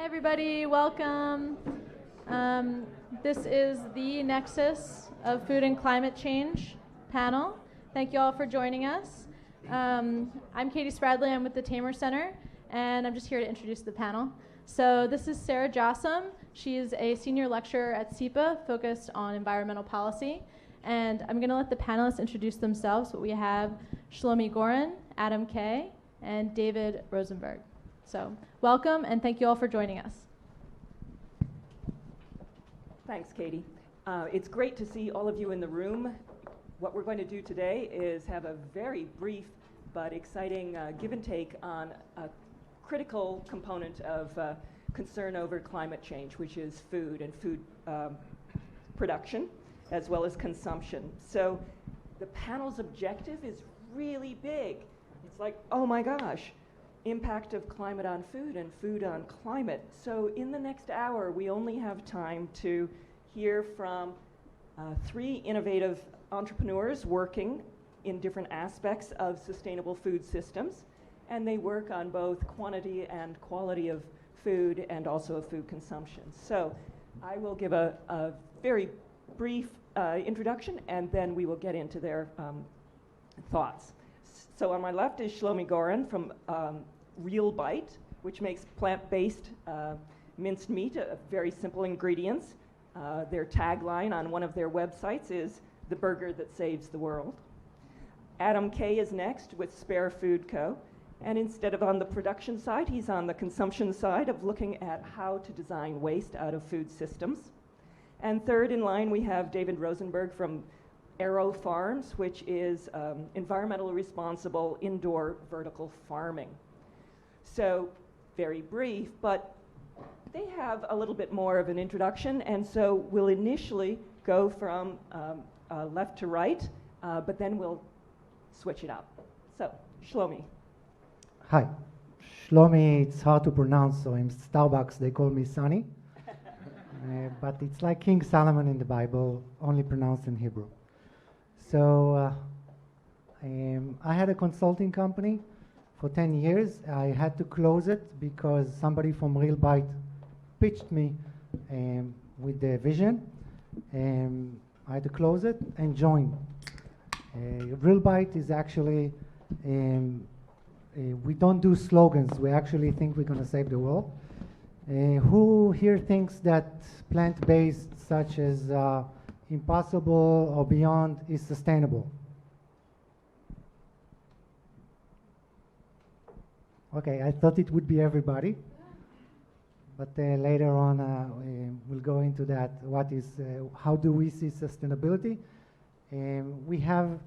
Hi everybody, welcome. This is the Nexus of Food and Climate Change panel. Thank you all for joining us. I'm Katie Spradley, I'm with the Tamer Center, and I'm just here to introduce the panel. So this is Sara Tjossem. She is a senior lecturer at SIPA focused on environmental policy. And I'm gonna let the panelists introduce themselves, but we have Shlomi Goren, Adam Kaye, and David Rosenberg. So welcome, and thank you all for joining us. Thanks, Katie. It's great to see all of you in the room. What we're going to do today is have a very brief but exciting give and take on a critical component of concern over climate change, which is food and food production, as well as consumption. So the panel's objective is really big. It's like, oh my gosh, impact of climate on food and food on climate. So in the next hour, we only have time to hear from 3 innovative entrepreneurs working in different aspects of sustainable food systems. And they work on both quantity and quality of food and also of food consumption. So I will give a very brief introduction, and then we will get into their thoughts. So on my left is Shlomi Goren from Rilbite, which makes plant-based minced meat, very simple ingredients. Their tagline on one of their websites is "The burger that saves the world." Adam Kaye is next with Spare Food Co. And instead of on the production side, he's on the consumption side of looking at how to design waste out of food systems. And third in line, we have David Rosenberg from Aero Farms, which is environmentally responsible indoor vertical farming. So very brief, but they have a little bit more of an introduction, and so we'll initially go from left to right, but then we'll switch it up. So, Shlomi. Hi. Shlomi, it's hard to pronounce, so in Starbucks they call me Sonny. But it's like King Solomon in the Bible, only pronounced in Hebrew. So I had a consulting company for 10 years. I had to close it because somebody from Rilbite pitched me with the vision. I had to close it and join. Rilbite is actually, we don't do slogans. We actually think we're going to save the world. Who here thinks that plant-based, such as Impossible or Beyond, is sustainable? Okay, I thought it would be everybody, but later on we'll go into that. How do we see sustainability? We have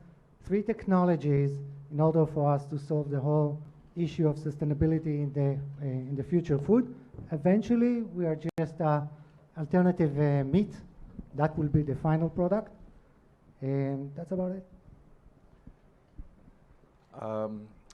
3 technologies in order for us to solve the whole issue of sustainability in the future food. Eventually, we are just alternative meat. That will be the final product. And that's about it.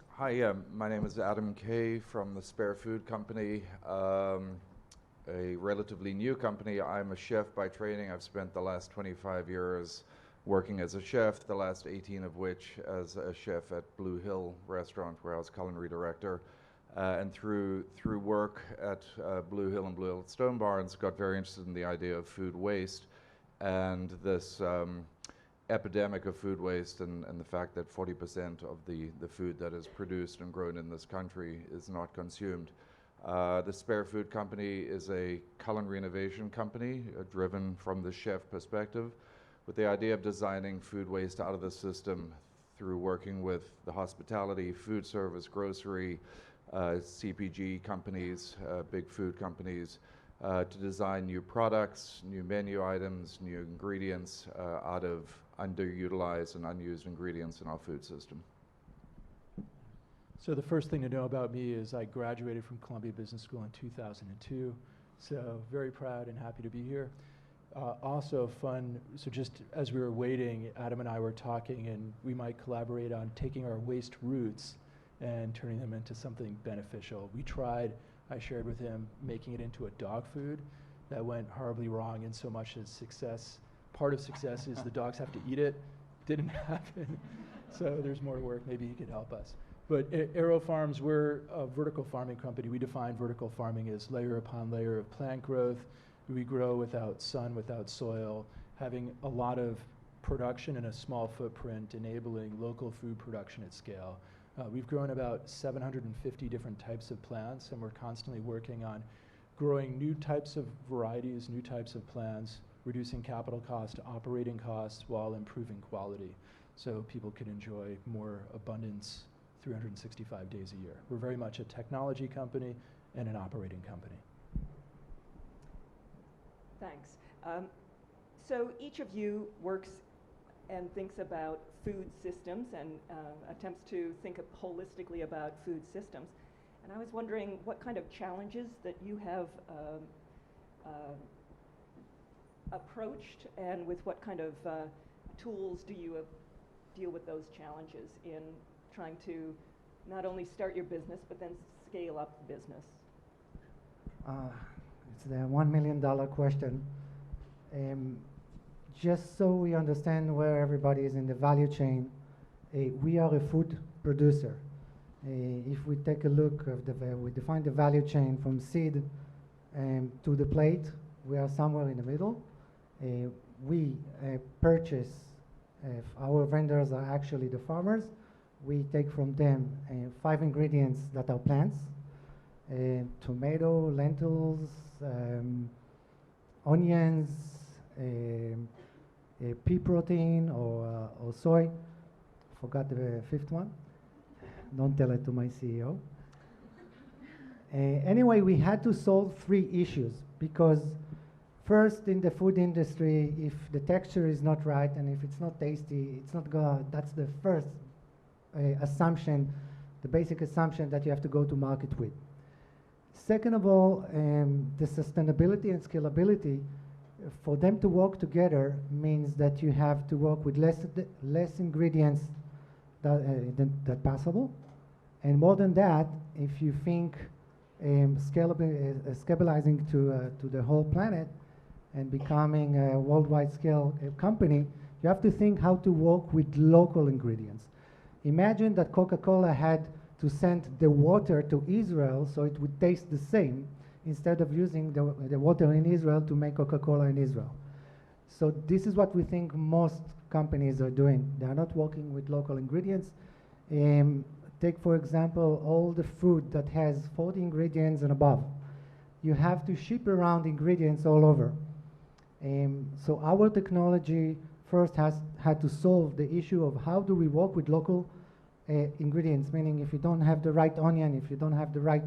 Hi, my name is Adam Kaye from the Spare Food Company, a relatively new company. I'm a chef by training. I've spent the last 25 years working as a chef, the last 18 of which as a chef at Blue Hill Restaurant, where I was culinary director. And through work at Blue Hill and Blue Hill Stone Barns, got very interested in the idea of food waste and this epidemic of food waste and the fact that 40% of the food that is produced and grown in this country is not consumed. The Spare Food Company is a culinary innovation company driven from the chef perspective, with the idea of designing food waste out of the system through working with the hospitality, food service, grocery, CPG companies, big food companies, to design new products, new menu items, new ingredients out of underutilized and unused ingredients in our food system. So the first thing to know about me is I graduated from Columbia Business School in 2002, so very proud and happy to be here. Also fun, so just as we were waiting, Adam and I were talking, and we might collaborate on taking our waste roots and turning them into something beneficial. We tried, I shared with him, making it into a dog food. That went horribly wrong in so much as success. Part of success is the dogs have to eat it. Didn't happen. So there's more work. Maybe he could help us. But Aero Farms, we're a vertical farming company. We define vertical farming as layer upon layer of plant growth. We grow without sun, without soil, having a lot of production in a small footprint, enabling local food production at scale. We've grown about 750 different types of plants, and we're constantly working on growing new types of varieties, new types of plants, reducing capital cost, operating costs, while improving quality, so people can enjoy more abundance 365 days a year. We're very much a technology company and an operating company. Thanks. So each of you works and thinks about food systems and attempts to think holistically about food systems. And I was wondering what kind of challenges that you have approached, and with what kind of tools do you deal with those challenges in trying to not only start your business, but then scale up the business? It's the $1 million question. Just so we understand where everybody is in the value chain, we are a food producer. If we take a look, we define the value chain from seed to the plate. We are somewhere in the middle. We purchase, our vendors are actually the farmers. We take from them 5 ingredients that are plants: tomato, lentils, onions, pea protein or soy. Forgot the 5th one. Don't tell it to my CEO. Anyway, we had to solve 3 issues, because first, in the food industry, if the texture is not right and if it's not tasty, it's not good. That's the first assumption, the basic assumption that you have to go to market with. Second of all, the sustainability and scalability, for them to work together means that you have to work with less ingredients than possible. And more than that, if you think scalabilizing to the whole planet and becoming a worldwide scale company, you have to think how to work with local ingredients. Imagine that Coca-Cola had to send the water to Israel so it would taste the same, instead of using the water in Israel to make Coca-Cola in Israel. So this is what we think most companies are doing. They are not working with local ingredients. Take, for example, all the food that has 40 ingredients and above. You have to ship around ingredients all over. So our technology first had to solve the issue of how do we work with local ingredients, meaning if you don't have the right onion, if you don't have the right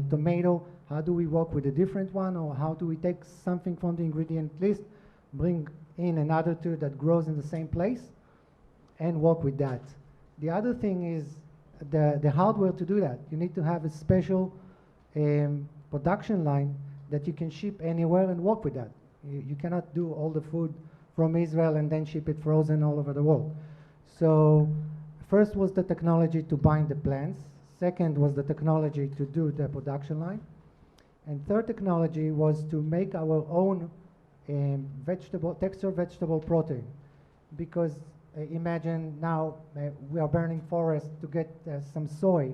tomato, how do we work with a different one, or how do we take something from the ingredient list, bring in another 2 that grows in the same place, and work with that. The other thing is the hardware to do that. You need to have a special production line that you can ship anywhere and work with that. You cannot do all the food from Israel and then ship it frozen all over the world. So first was the technology to bind the plants. Second was the technology to do the production line. And third technology was to make our own textured vegetable protein. Because imagine now we are burning forests to get some soy,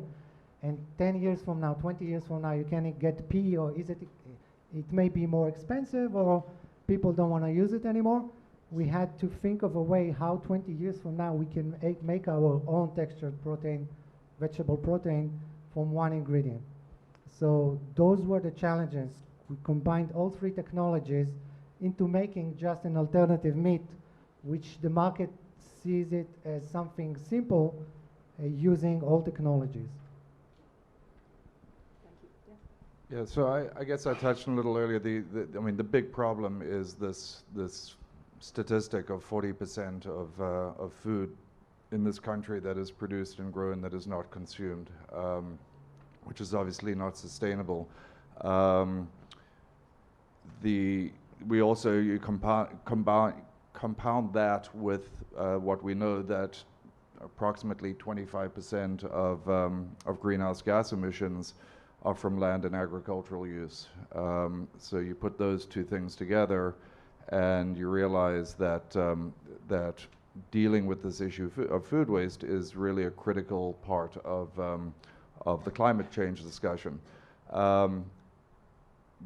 and 10 years from now, 20 years from now, you can't get pea, or it may be more expensive, or people don't want to use it anymore. We had to think of a way how 20 years from now we can make our own textured protein, vegetable protein, from one ingredient. So those were the challenges. We combined all 3 technologies into making just an alternative meat, which the market sees it as something simple, using all technologies. Thank you. Yeah, so I guess I touched on a little earlier. I mean, the big problem is this statistic of 40% of food in this country that is produced and grown that is not consumed, which is obviously not sustainable. We also compound that with what we know, that approximately 25% of greenhouse gas emissions are from land and agricultural use. So you put those 2 things together, and you realize that dealing with this issue of food waste is really a critical part of the climate change discussion.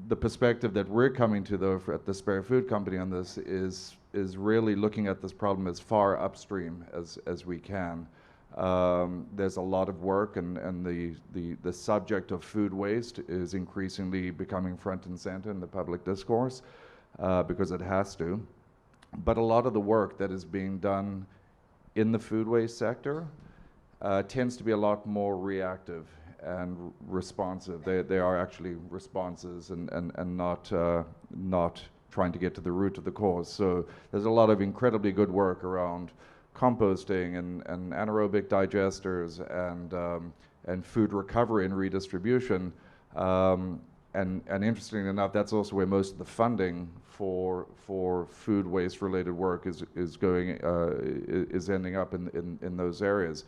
The perspective that we're coming to, though, at the Spare Food Company on this is really looking at this problem as far upstream as we can. There's a lot of work, and the subject of food waste is increasingly becoming front and center in the public discourse because it has to. But a lot of the work that is being done in the food waste sector tends to be a lot more reactive and responsive. They are actually responses and not trying to get to the root of the cause. So there's a lot of incredibly good work around composting and anaerobic digesters and food recovery and redistribution. And interestingly enough, that's also where most of the funding for food waste related work is ending up in those areas.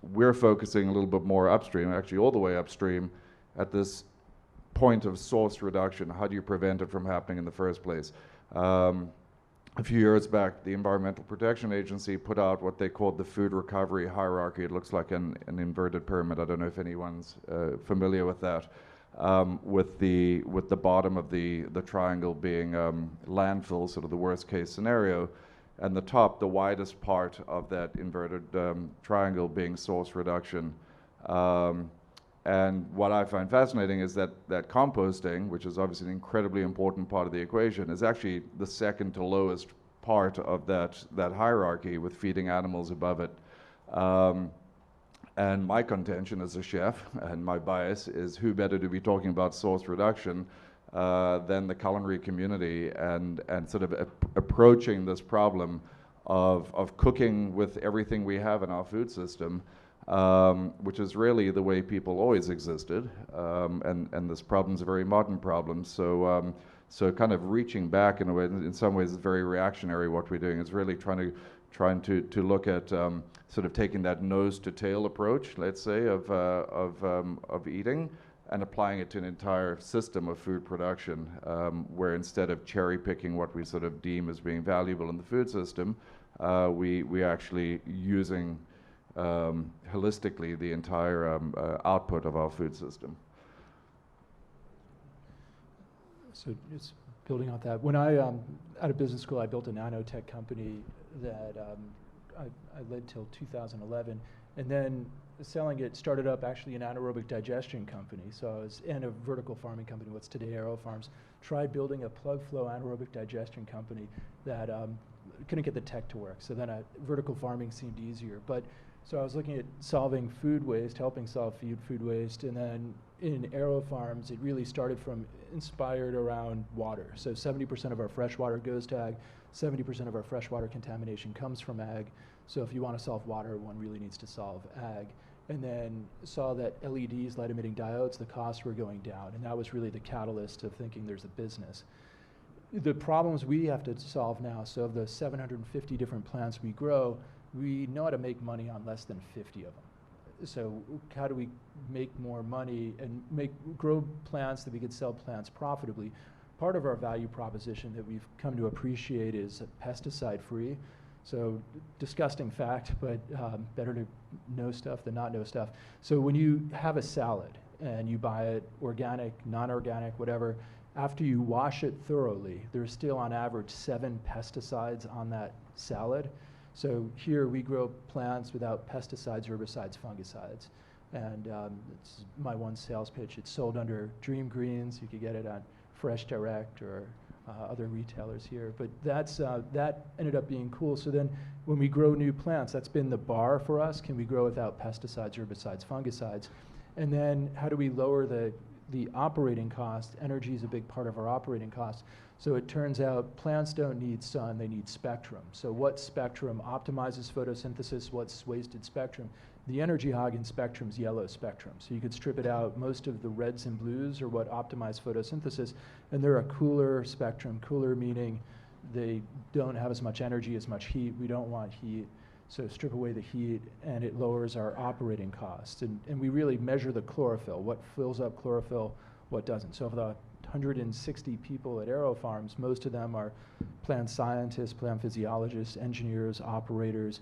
We're focusing a little bit more upstream, actually all the way upstream, at this point of source reduction. How do you prevent it from happening in the first place? A few years back, the Environmental Protection Agency put out what they called the food recovery hierarchy. It looks like an inverted pyramid. I don't know if anyone's familiar with that. With the bottom of the triangle being landfill, sort of the worst case scenario, and the top, the widest part of that inverted triangle, being source reduction. And what I find fascinating is that composting, which is obviously an incredibly important part of the equation, is actually the second to lowest part of that hierarchy, with feeding animals above it. And my contention as a chef, and my bias, is who better to be talking about source reduction than the culinary community, and sort of approaching this problem of cooking with everything we have in our food system, which is really the way people always existed, and this problem's a very modern problem. So kind of reaching back in a way, in some ways it's very reactionary. What we're doing is really trying to look at sort of taking that nose to tail approach, let's say, of eating, and applying it to an entire system of food production, where instead of cherry picking what we sort of deem as being valuable in the food system, we actually using holistically the entire output of our food system. So it's building on that. When I, out of business school, I built a nanotech company that I led till 2011, and then selling it, started up actually an anaerobic digestion company. So I was in a vertical farming company, what's today Aero Farms. Tried building a plug flow anaerobic digestion company that couldn't get the tech to work. So then vertical farming seemed easier. But so I was looking at solving food waste, helping solve food waste, and then in Aero Farms, it really started from inspired around water. So 70% of our fresh water goes to ag, 70% of our freshwater contamination comes from ag. So if you want to solve water, one really needs to solve ag. And then saw that LEDs, light emitting diodes, the costs were going down, and that was really the catalyst of thinking there's a business. The problems we have to solve now, so of the 750 different plants we grow, we know how to make money on less than 50 of them. So how do we make more money and grow plants that we could sell plants profitably? Part of our value proposition that we've come to appreciate is pesticide free. So disgusting fact, but better to know stuff than not know stuff. So when you have a salad and you buy it organic, non-organic, whatever, after you wash it thoroughly, there's still on average 7 pesticides on that salad. So here we grow plants without pesticides, herbicides, fungicides. And it's my one sales pitch. It's sold under Dream Greens. You could get it on Fresh Direct or other retailers here. But that ended up being cool. So then when we grow new plants, that's been the bar for us. Can we grow without pesticides, herbicides, fungicides? And then how do we lower the operating cost? Energy is a big part of our operating cost. So it turns out plants don't need sun, they need spectrum. So what spectrum optimizes photosynthesis? What's wasted spectrum? The energy hog in spectrum is yellow spectrum. So you could strip it out. Most of the reds and blues are what optimize photosynthesis, and they're a cooler spectrum. Cooler meaning they don't have as much energy, as much heat. We don't want heat. So strip away the heat, and it lowers our operating costs. And we really measure the chlorophyll, what fills up chlorophyll, what doesn't. So of the 160 people at Aero Farms. Most of them are plant scientists, plant physiologists, engineers, operators,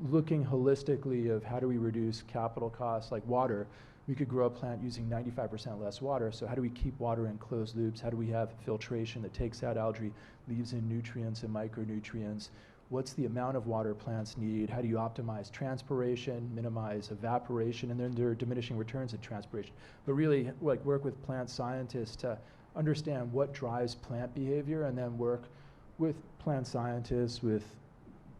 looking holistically of how do we reduce capital costs like water. We could grow a plant using 95% less water, so how do we keep water in closed loops? How do we have filtration that takes out algae, leaves in nutrients and micronutrients? What's the amount of water plants need? How do you optimize transpiration, minimize evaporation, and then there are diminishing returns of transpiration. But really, like, work with plant scientists to understand what drives plant behavior, and then work with plant scientists, with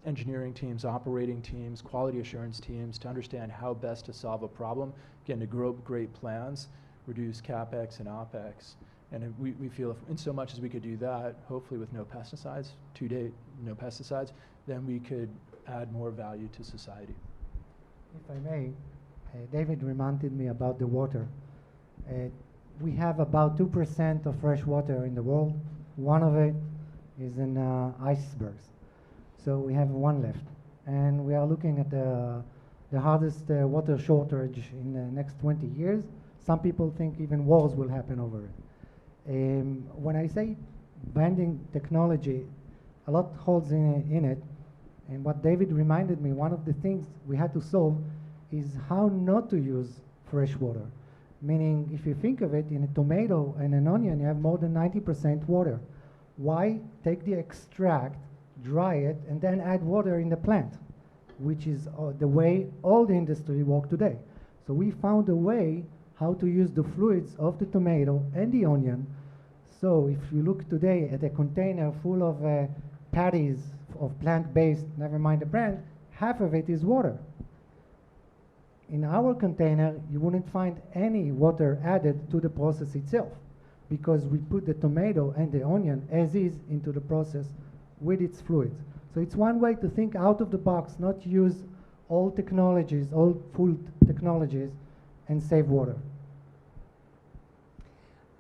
engineering teams, operating teams, quality assurance teams to understand how best to solve a problem, again, to grow great plans, reduce CapEx and OpEx. And we feel if in so much as we could do that, hopefully with no pesticides, to date, no pesticides, then we could add more value to society. If I may, David reminded me about the water. We have about 2% of fresh water in the world. One of it is in icebergs. So we have one left. And we are looking at the hardest water shortage in the next 20 years. Some people think even wars will happen over it. When I say blending technology, a lot holds in it. And what David reminded me, one of the things we had to solve is how not to use fresh water. Meaning, if you think of it, in a tomato and an onion, you have more than 90% water. Why take the extract, dry it, and then add water in the plant, which is the way all the industry work today. So we found a way how to use the fluids of the tomato and the onion. So if you look today at a container full of patties of plant-based, never mind the brand, half of it is water. In our container, you wouldn't find any water added to the process itself, because we put the tomato and the onion as is into the process with its fluids. So it's one way to think out of the box, not use old technologies, old food technologies, and save water.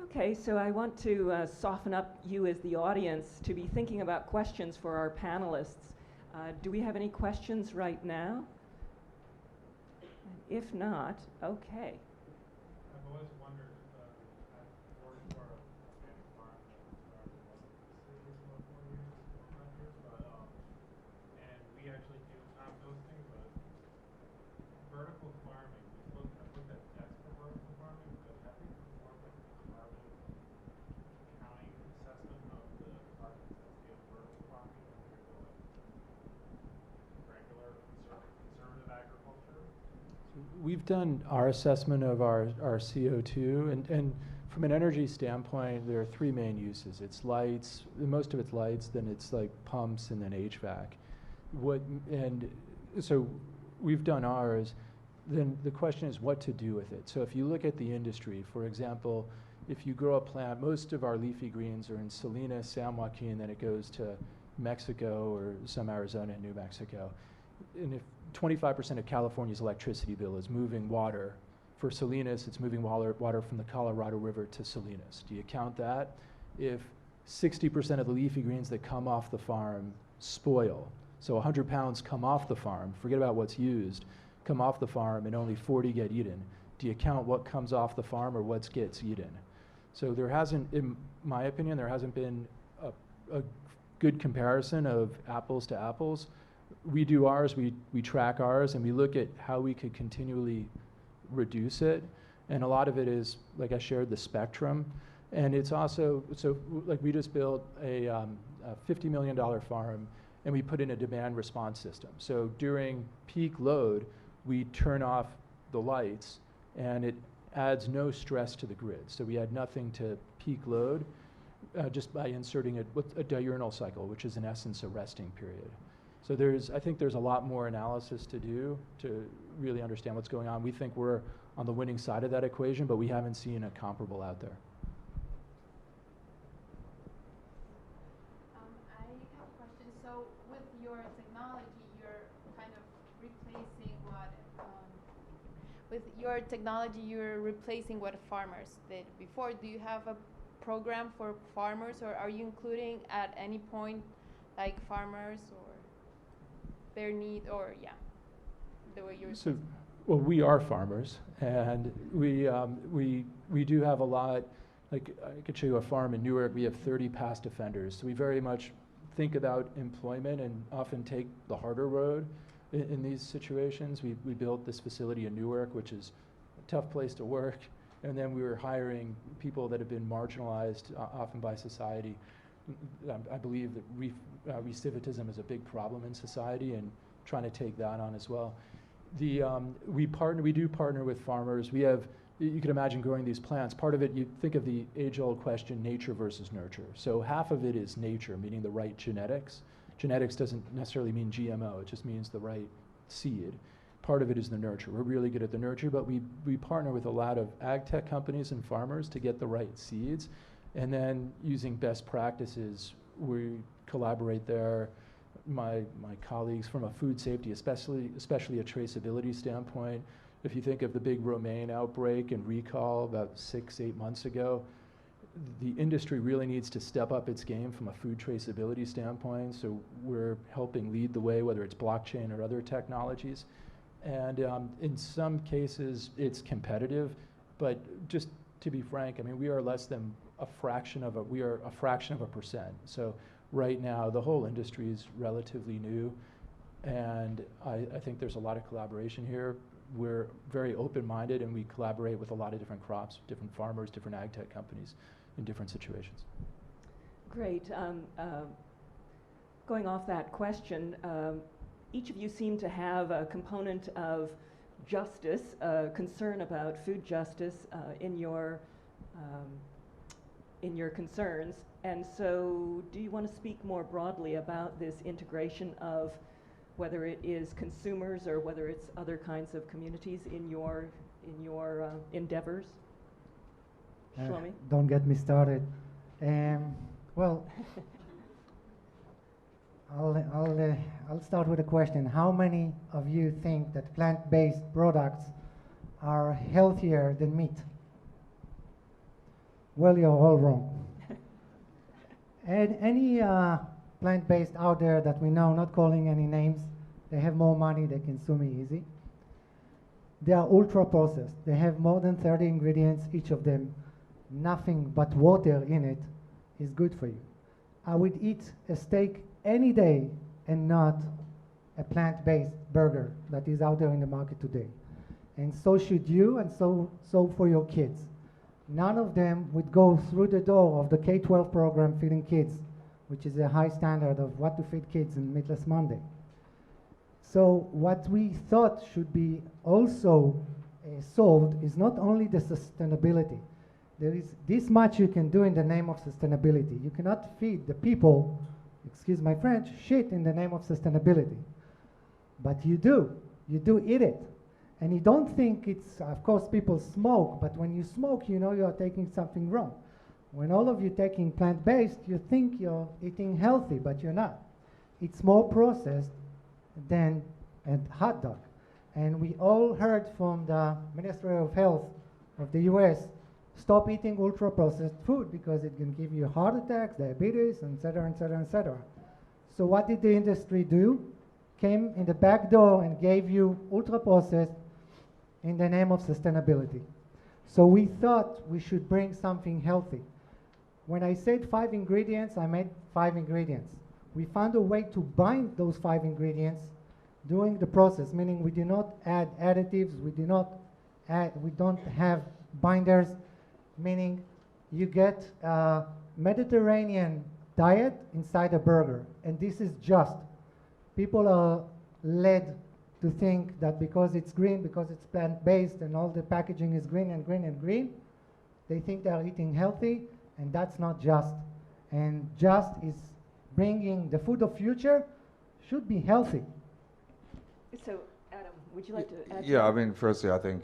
Okay, so I want to soften up you as the audience to be thinking about questions for our panelists. Do we have any questions right now? If not, okay. I've always wondered, I've worked for organic farm that started about 4 years, 5 years, and we actually do composting, but vertical farming, I've looked at tests for vertical farming, but have we performed like a carbon accounting assessment of the carbon intensity of vertical farming compared to like regular conservative agriculture? We've done our assessment of our CO2, and from an energy standpoint, there are three main uses. It's lights, most of it's lights, then it's like pumps, and then HVAC. And so we've done ours. Then the question is what to do with it. So if you look at the industry, for example, if you grow a plant, most of our leafy greens are in Salinas, San Joaquin, then it goes to Mexico or some Arizona and New Mexico. And if 25% of California's electricity bill is moving water. For Salinas, it's moving water from the Colorado River to Salinas. Do you count that? If 60% of the leafy greens that come off the farm spoil, so 100 pounds come off the farm, forget about what's used, come off the farm and only 40 get eaten, do you count what comes off the farm or what gets eaten? So there hasn't, in my opinion, there hasn't been a good comparison of apples to apples. We do ours, we track ours, and we look at how we could continually reduce it. And a lot of it is, like I shared, the spectrum. And it's also, so like we just built a $50 million farm, and we put in a demand response system. So during peak load, we turn off the lights, and it adds no stress to the grid. So we had nothing to peak load just by inserting a diurnal cycle, which is in essence a resting period. So I think there's a lot more analysis to do to really understand what's going on. We think we're on the winning side of that equation, but we haven't seen a comparable out there. I have a question. So with your technology, you're kind of replacing what farmers did before. Do you have a program for farmers, or are you including at any point like farmers or their need, or the way you're so, well, we are farmers, and we do have a lot. Like I could show you a farm in Newark, we have 30 past offenders. So we very much think about employment and often take the harder road in these situations. We built this facility in Newark, which is a tough place to work. And then we were hiring people that have been marginalized often by society. I believe that recidivism is a big problem in society, and trying to take that on as well. We do partner with farmers. We have, you can imagine growing these plants. Part of it, you think of the age-old question, nature versus nurture. So half of it is nature, meaning the right genetics. Genetics doesn't necessarily mean GMO, it just means the right seed. Part of it is the nurture. We're really good at the nurture, but we partner with a lot of ag tech companies and farmers to get the right seeds. And then using best practices, we collaborate there. My colleagues from a food safety, especially a traceability standpoint. If you think of the big romaine outbreak and recall about 6-8 months ago, the industry really needs to step up its game from a food traceability standpoint. So we're helping lead the way, whether it's blockchain or other technologies. And in some cases, it's competitive, but just to be frank, I mean, we are less than a fraction of a percent. So right now, the whole industry is relatively new, and I think there's a lot of collaboration here. We're very open-minded, and we collaborate with a lot of different crops, different farmers, different ag tech companies in different situations. Great. Going off that question, each of you seem to have a component of justice, concern about food justice in your concerns. And so do you want to speak more broadly about this integration of whether it is consumers or whether it's other kinds of communities in your endeavors? Shlomi? Don't get me started. Well, I'll start with a question. How many of you think that plant-based products are healthier than meat? Well, you're all wrong. And any plant-based out there that we know, not calling any names, they have more money, they can sue me easy. They are ultra-processed. They have more than 30 ingredients, each of them. Nothing but water in it is good for you. I would eat a steak any day and not a plant-based burger that is out there in the market today. And so should you, and so for your kids. None of them would go through the door of the K-12 program feeding kids, which is a high standard of what to feed kids in Meatless Monday. So what we thought should be also solved is not only the sustainability. There is this much you can do in the name of sustainability. You cannot feed the people, excuse my French, shit in the name of sustainability. But you do eat it. And you don't think it's, of course people smoke, but when you smoke, you know you are taking something wrong. When all of you taking plant-based, you think you're eating healthy, but you're not. It's more processed than a hot dog. And we all heard from the Ministry of Health of the US, stop eating ultra-processed food because it can give you heart attacks, diabetes, et cetera, et cetera, et cetera. So what did the industry do? Came in the back door and gave you ultra-processed in the name of sustainability. So we thought we should bring something healthy. When I said 5 ingredients, I meant 5 ingredients. We found a way to bind those 5 ingredients during the process, meaning we do not add additives, we don't have binders, meaning you get a Mediterranean diet inside a burger. And this is just. People are led to think that because it's green, because it's plant-based and all the packaging is green and green and green, they think they are eating healthy, and that's not just. And just is bringing the food of future should be healthy. So, Adam, would you like to add? Yeah, I mean, firstly, I think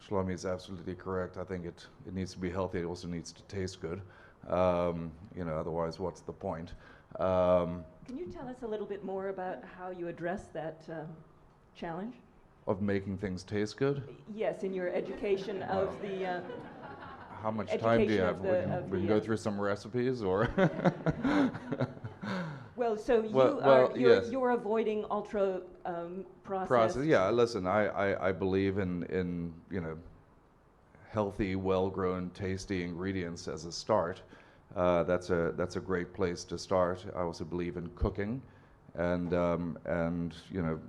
Shlomi is absolutely correct. I think it needs to be healthy. It also needs to taste good. Otherwise, what's the point? Can you tell us a little bit more about how you address that challenge? Of making things taste good? Yes, in your education of the... How much time do you have? We can go the, through some recipes, or? Well, so you're avoiding ultra processed. Yeah, listen, I believe in healthy, well-grown, tasty ingredients as a start. That's a great place to start. I also believe in cooking, and you know,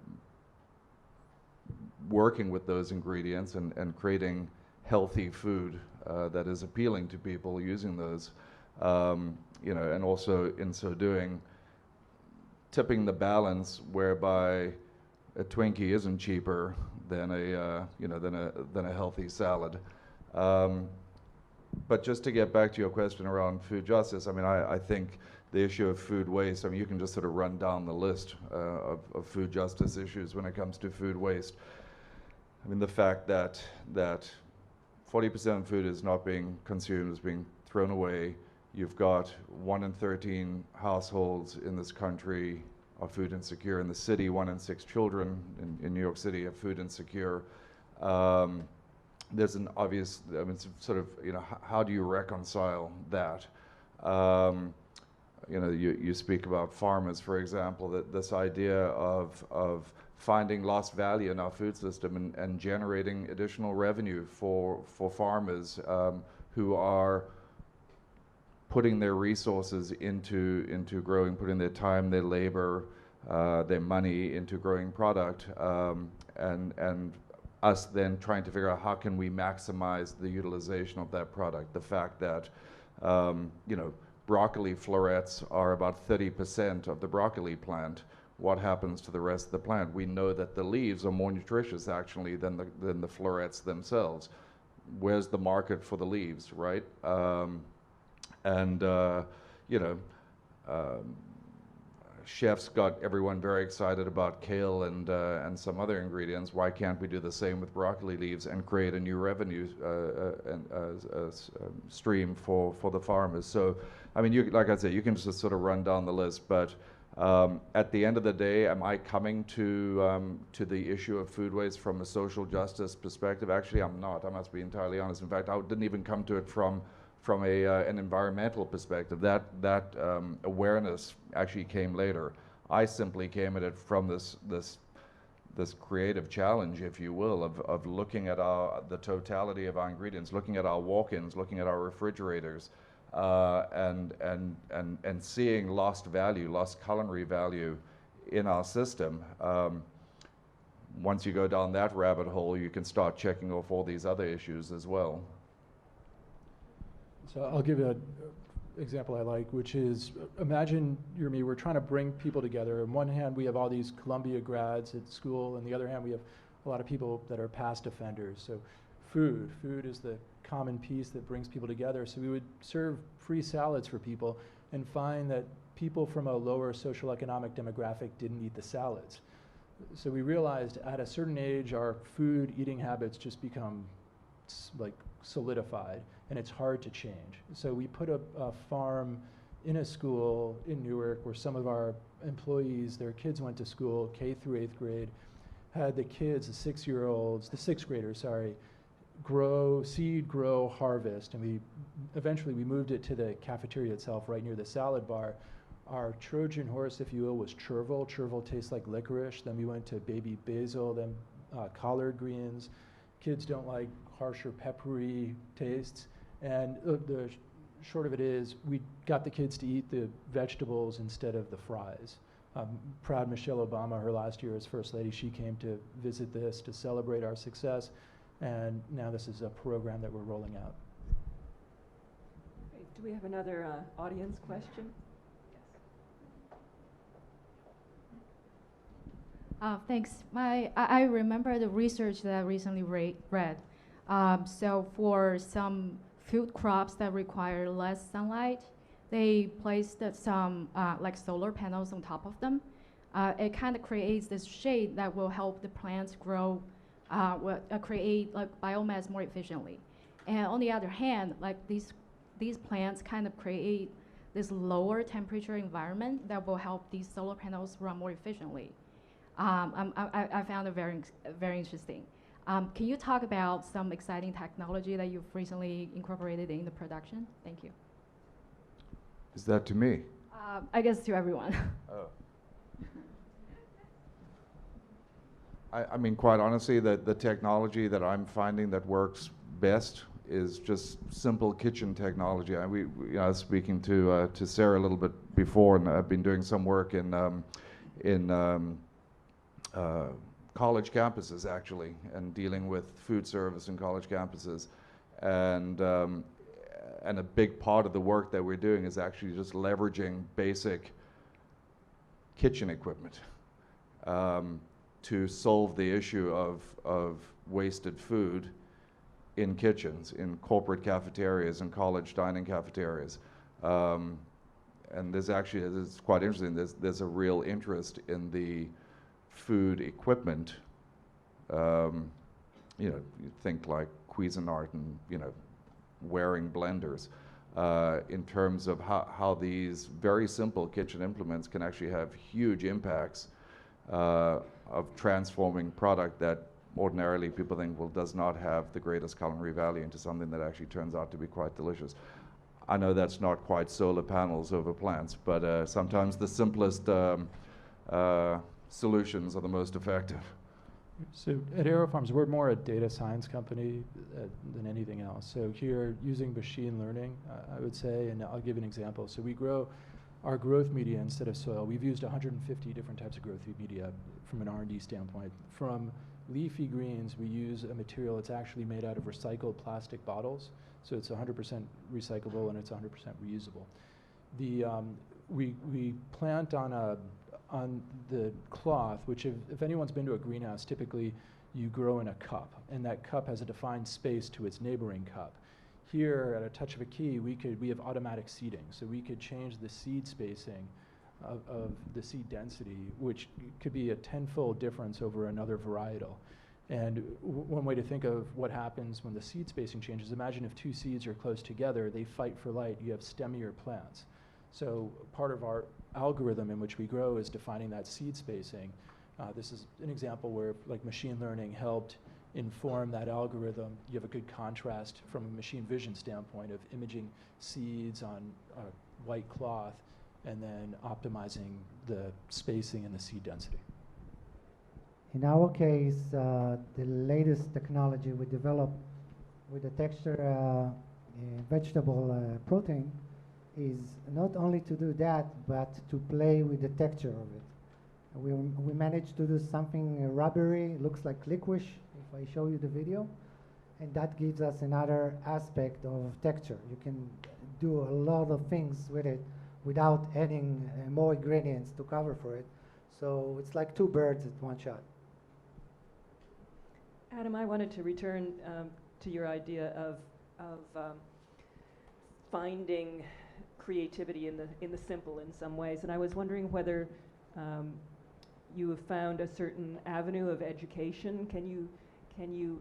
working with those ingredients and creating healthy food that is appealing to people using those. You know, and also in so doing, tipping the balance whereby a Twinkie isn't cheaper than a than a healthy salad. But just to get back to your question around food justice, I mean, I think the issue of food waste, I mean, you can just sort of run down the list of food justice issues when it comes to food waste. I mean, the fact that 40% of food is not being consumed, is being thrown away. You've got 1 in 13 households in this country are food insecure. In the city, 1 in 6 children in New York City are food insecure. There's an obvious, I mean, it's sort of, you know, how do you reconcile that? You know, you speak about farmers, for example, that this idea of finding lost value in our food system and generating additional revenue for farmers who are putting their resources into growing, putting their time, their labor, their money into growing product, and us then trying to figure out how can we maximize the utilization of that product. The fact that you know, broccoli florets are about 30% of the broccoli plant. What happens to the rest of the plant? We know that the leaves are more nutritious actually than the florets themselves. Where's the market for the leaves, right? You know, chefs got everyone very excited about kale and some other ingredients. Why can't we do the same with broccoli leaves and create a new revenue stream for the farmers? So, I mean, like I said, you can just sort of run down the list, but at the end of the day, am I coming to the issue of food waste from a social justice perspective? Actually, I'm not. I must be entirely honest. In fact, I didn't even come to it from an environmental perspective. That awareness actually came later. I simply came at it from this creative challenge, if you will, of looking at the totality of our ingredients, looking at our walk-ins, looking at our refrigerators, and seeing lost value, lost culinary value in our system. Once you go down that rabbit hole, you can start checking off all these other issues as well. So I'll give you an example I like, which is, imagine you or me, we're trying to bring people together. On one hand, we have all these Columbia grads at school. On the other hand, we have a lot of people that are past offenders. So food is the common piece that brings people together. So we would serve free salads for people and find that people from a lower social economic demographic didn't eat the salads. So we realized at a certain age, our food eating habits just become like solidified, and it's hard to change. So we put a farm in a school in Newark where some of our employees, their kids went to school, K through 8th grade, had the kids, the 6th graders, grow, seed, grow, harvest, and eventually we moved it to the cafeteria itself right near the salad bar. Our Trojan horse, if you will, was chervil. Chervil tastes like licorice. Then we went to baby basil, then collard greens. Kids don't like harsher, peppery tastes. And the short of it is, we got the kids to eat the vegetables instead of the fries. Proud Michelle Obama, her last year as First Lady, she came to visit this to celebrate our success. And now this is a program that we're rolling out. Okay, do we have another audience question? Thanks. I remember the research that I recently read. So for some food crops that require less sunlight, they placed some like solar panels on top of them. It kind of creates this shade that will help the plants grow, create like biomass more efficiently. And on the other hand, like these plants kind of create this lower temperature environment that will help these solar panels run more efficiently. I found it very interesting. Can you talk about some exciting technology that you've recently incorporated in the production? Thank you. Is that to me? I guess to everyone. Oh. I mean, quite honestly, the technology that I'm finding that works best is just simple kitchen technology. I was speaking to Sarah a little bit before, and I've been doing some work in college campuses actually, and dealing with food service in college campuses, and a big part of the work that we're doing is actually just leveraging basic kitchen equipment to solve the issue of wasted food in kitchens, in corporate cafeterias and college dining cafeterias. And there's actually, it's quite interesting, there's a real interest in the food equipment. You think like Cuisinart and, wearing blenders, in terms of how these very simple kitchen implements can actually have huge impacts of transforming product that ordinarily people think, well, does not have the greatest culinary value into something that actually turns out to be quite delicious. I know that's not quite solar panels over plants, but sometimes the simplest solutions are the most effective. So at AeroFarms, we're more a data science company than anything else. So here, using machine learning, I would say, and I'll give an example. So we grow our growth media instead of soil. We've used 150 different types of growth media from an R&D standpoint. From leafy greens, we use a material that's actually made out of recycled plastic bottles. So it's 100% recyclable and it's 100% reusable. We plant on the cloth, which if anyone's been to a greenhouse, typically you grow in a cup, and that cup has a defined space to its neighboring cup. Here, at a touch of a key, we have automatic seeding, so we could change the seed spacing of the seed density, which could be a tenfold difference over another varietal. And one way to think of what happens when the seed spacing changes, imagine if two seeds are close together, they fight for light, you have stemmier plants. So part of our algorithm in which we grow is defining that seed spacing. This is an example where like machine learning helped inform that algorithm. You have a good contrast from a machine vision standpoint of imaging seeds on white cloth and then optimizing the spacing and the seed density. In our case, the latest technology we developed with the texture vegetable protein is not only to do that, but to play with the texture of it. We managed to do something rubbery, looks like licorice, if I show you the video, and that gives us another aspect of texture. You can do a lot of things with it without adding more ingredients to cover for it. So it's like two birds at one shot. Adam, I wanted to return to your idea of finding creativity in the simple in some ways, and I was wondering whether you have found a certain avenue of education. Can you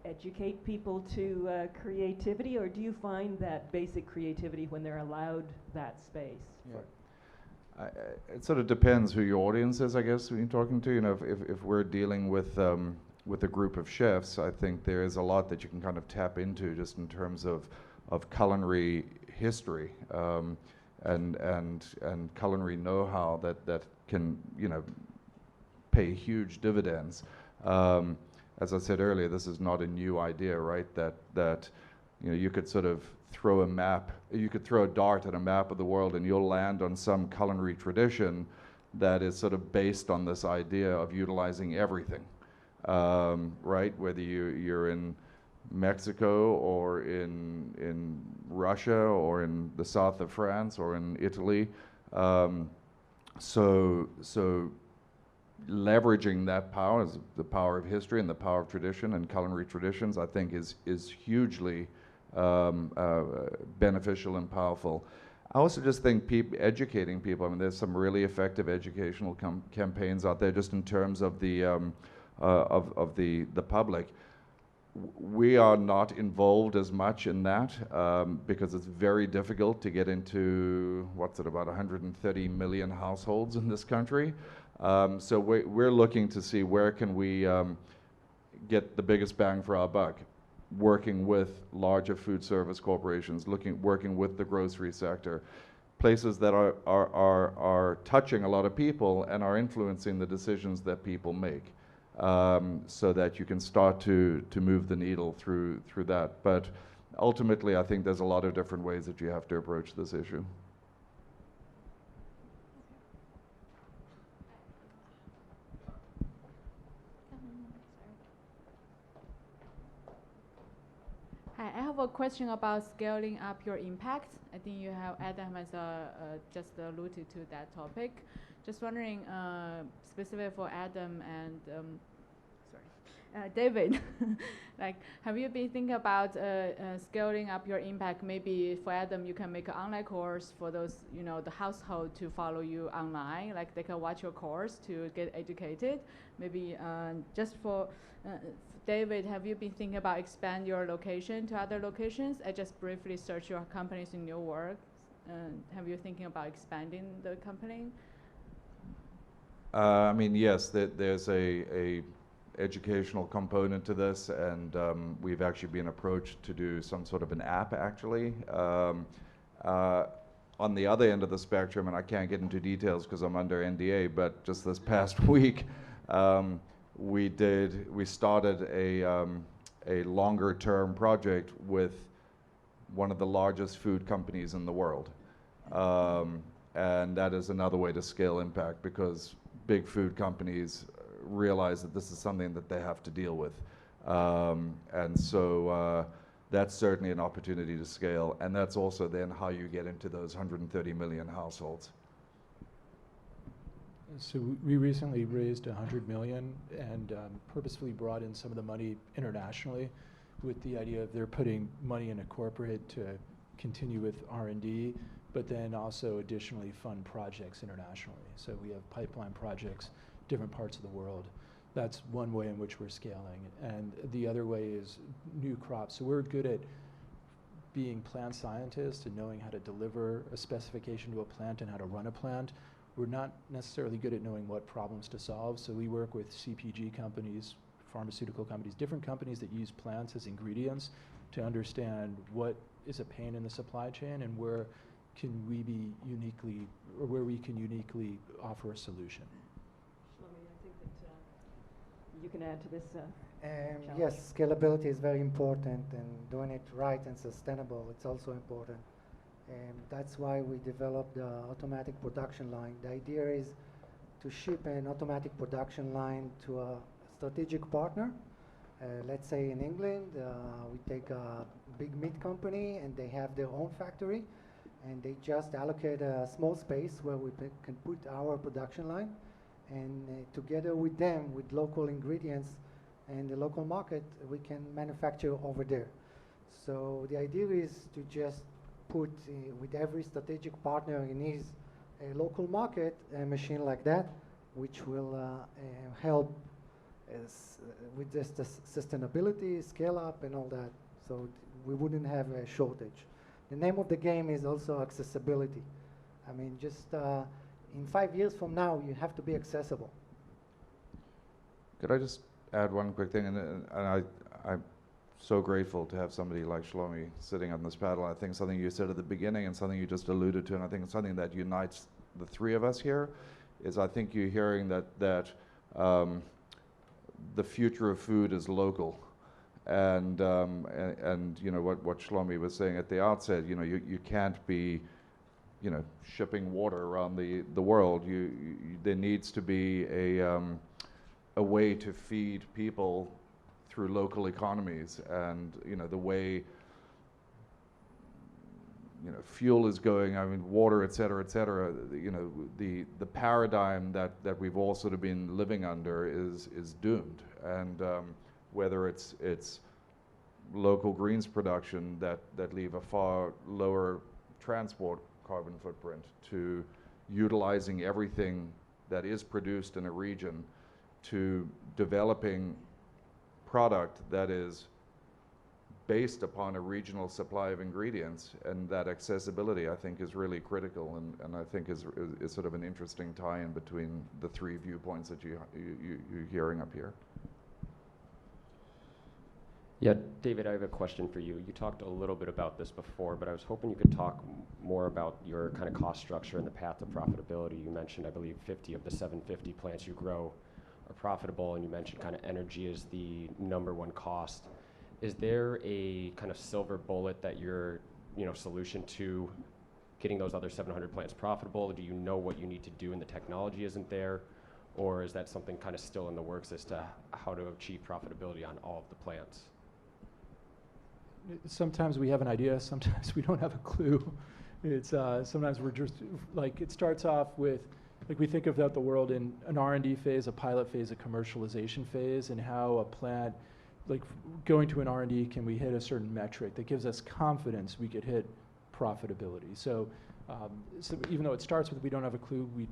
educate people to creativity, or do you find that basic creativity when they're allowed that space? Yeah. It sort of depends who your audience is, I guess, when you're talking to. If we're dealing with a group of chefs, I think there is a lot that you can kind of tap into just in terms of culinary history and culinary know-how that can pay huge dividends. As I said earlier, this is not a new idea, right? That you could sort of throw a dart at a map of the world and you'll land on some culinary tradition that is sort of based on this idea of utilizing everything, right? Whether you're in Mexico or in Russia or in the south of France or in Italy. So leveraging that power, the power of history and the power of tradition and culinary traditions, I think is hugely beneficial and powerful. I also just think educating people, I mean, there's some really effective educational campaigns out there just in terms of the public. We are not involved as much in that because it's very difficult to get into, about 130 million households in this country. So we're looking to see where can we get the biggest bang for our buck, working with larger food service corporations, working with the grocery sector, places that are touching a lot of people and are influencing the decisions that people make. so that you can start to move the needle through that. But ultimately, I think there's a lot of different ways that you have to approach this issue. Hi, I have a question about scaling up your impact. I think Adam has just alluded to that topic. Just wondering, specifically for Adam and David, like, have you been thinking about scaling up your impact? Maybe for Adam, you can make an online course for those, the household to follow you online, like they can watch your course to get educated. Maybe just for David, have you been thinking about expand your location to other locations? I just briefly searched your companies in your work. Have you thinking about expanding the company? I mean, yes, there's a educational component to this, and we've actually been approached to do some sort of an app, actually. On the other end of the spectrum, and I can't get into details because I'm under NDA, but just this past week, we started a longer-term project with one of the largest food companies in the world. And that is another way to scale impact, because big food companies realize that this is something that they have to deal with. And so that's certainly an opportunity to scale. And that's also then how you get into those 130 million households. So we recently raised $100 million and purposefully brought in some of the money internationally with the idea of they're putting money in a corporate to continue with R&D, but then also additionally fund projects internationally. So we have pipeline projects, different parts of the world. That's one way in which we're scaling. And the other way is new crops. So we're good at being plant scientists and knowing how to deliver a specification to a plant and how to run a plant. We're not necessarily good at knowing what problems to solve, so we work with CPG companies, pharmaceutical companies, different companies that use plants as ingredients to understand what is a pain in the supply chain and where can we be uniquely, or where we can uniquely offer a solution. Shlomi, I think that you can add to this. Yes, scalability is very important, and doing it right and sustainable, it's also important. And that's why we developed the automatic production line. The idea is to ship an automatic production line to a strategic partner. Let's say in England, we take a big meat company and they have their own factory, and they just allocate a small space where we can put our production line, and together with them, with local ingredients and the local market, we can manufacture over there. So the idea is to just put with every strategic partner in his local market a machine like that, which will help with just the sustainability, scale up and all that, so we wouldn't have a shortage. The name of the game is also accessibility. I mean, just in 5 years from now, you have to be accessible. Could I just add one quick thing? And I'm so grateful to have somebody like Shlomi sitting on this panel. I think something you said at the beginning and something you just alluded to, and I think it's something that unites the three of us here, is I think you're hearing that the future of food is local. And you know what Shlomi was saying at the outset, you can't be shipping water around the world. There needs to be a way to feed people through local economies, and the way fuel is going, I mean, water, et cetera, the paradigm that we've all sort of been living under is doomed. And whether it's local greens production that leave a far lower transport carbon footprint, to utilizing everything that is produced in a region, to developing product that is based upon a regional supply of ingredients, and that accessibility, I think, is really critical, and I think is sort of an interesting tie-in between the three viewpoints that you're hearing up here. Yeah, David, I have a question for you. You talked a little bit about this before, but I was hoping you could talk more about your kind of cost structure and the path to profitability. You mentioned, I believe, 50 of the 750 plants you grow are profitable, and you mentioned kind of energy is the #1 cost. Is there a kind of silver bullet that your solution to getting those other 700 plants profitable? Do you know what you need to do and the technology isn't there? Or is that something kind of still in the works as to how to achieve profitability on all of the plants? Sometimes we have an idea, sometimes we don't have a clue. It's sometimes we're just like, it starts off with, like, we think about the world in an R&D phase, a pilot phase, a commercialization phase, and how a plant, like going to an R&D, can we hit a certain metric that gives us confidence we could hit profitability. So even though it starts with we don't have a clue, we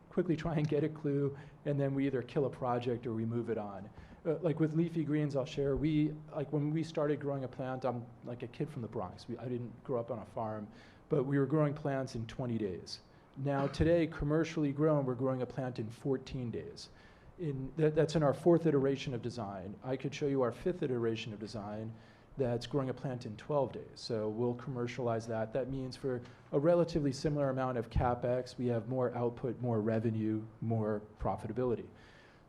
quickly try and get a clue, and then we either kill a project or we move it on. Like with leafy greens, I'll share, when we started growing a plant, I'm like a kid from the Bronx. I didn't grow up on a farm, but we were growing plants in 20 days. Now today, commercially grown, we're growing a plant in 14 days. That's in our 4th iteration of design. I could show you our 5th iteration of design that's growing a plant in 12 days. So we'll commercialize that. That means for a relatively similar amount of CapEx, we have more output, more revenue, more profitability.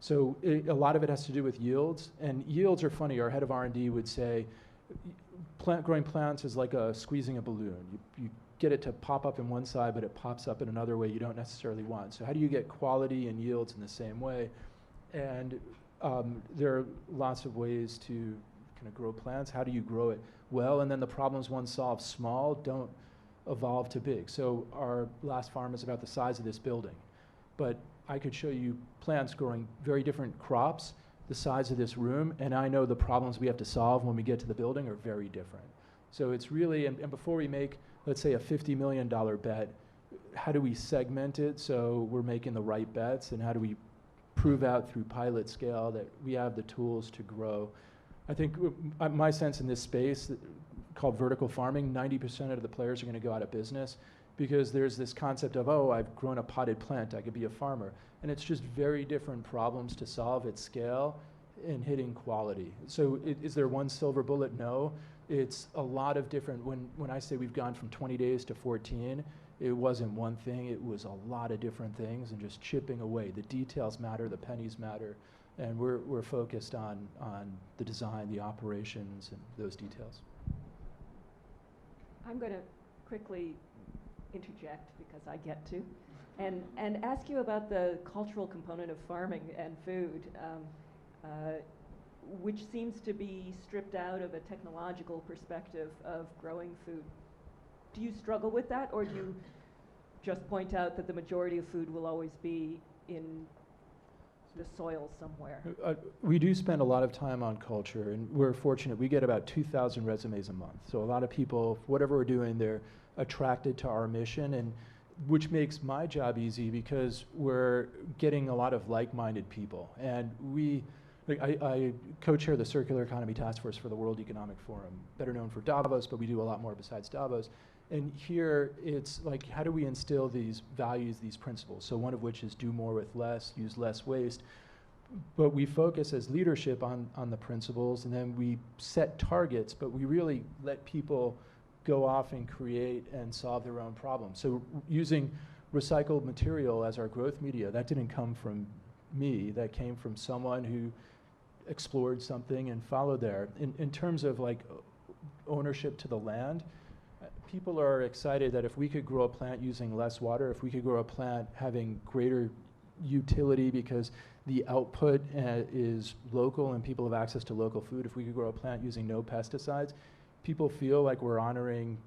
So a lot of it has to do with yields, and yields are funny. Our head of R&D would say, growing plants is like squeezing a balloon. You get it to pop up in one side, but it pops up in another way you don't necessarily want. So how do you get quality and yields in the same way? And there are lots of ways to kind of grow plants. How do you grow it well? And then the problems one solves small don't evolve to big. So our last farm is about the size of this building, but I could show you plants growing very different crops, the size of this room, and I know the problems we have to solve when we get to the building are very different. So it's really, and before we make, let's say, a $50 million bet, how do we segment it so we're making the right bets, and how do we prove out through pilot scale that we have the tools to grow? I think my sense in this space called vertical farming, 90% of the players are going to go out of business because there's this concept of, oh, I've grown a potted plant, I could be a farmer. And it's just very different problems to solve at scale and hitting quality. So is there one silver bullet? No. It's a lot of different, when I say we've gone from 20 days to 14, it wasn't one thing, it was a lot of different things and just chipping away. The details matter, the pennies matter, and we're focused on the design, the operations, and those details. I'm going to quickly interject because I get to, and ask you about the cultural component of farming and food, which seems to be stripped out of a technological perspective of growing food. Do you struggle with that, or do you just point out that the majority of food will always be in the soil somewhere? We do spend a lot of time on culture, and we're fortunate. We get about 2,000 resumes a month. So a lot of people, whatever we're doing, they're attracted to our mission, and which makes my job easy because we're getting a lot of like-minded people. And I co-chair the Circular Economy Task Force for the World Economic Forum, better known for Davos, but we do a lot more besides Davos. And here it's like, how do we instill these values, these principles? So one of which is do more with less, use less waste. But we focus as leadership on the principles, and then we set targets, but we really let people go off and create and solve their own problems. So using recycled material as our growth media, that didn't come from me, that came from someone who explored something and followed there. In terms of like ownership to the land, people are excited that if we could grow a plant using less water, if we could grow a plant having greater utility because the output is local and people have access to local food, if we could grow a plant using no pesticides, people feel like we're honoring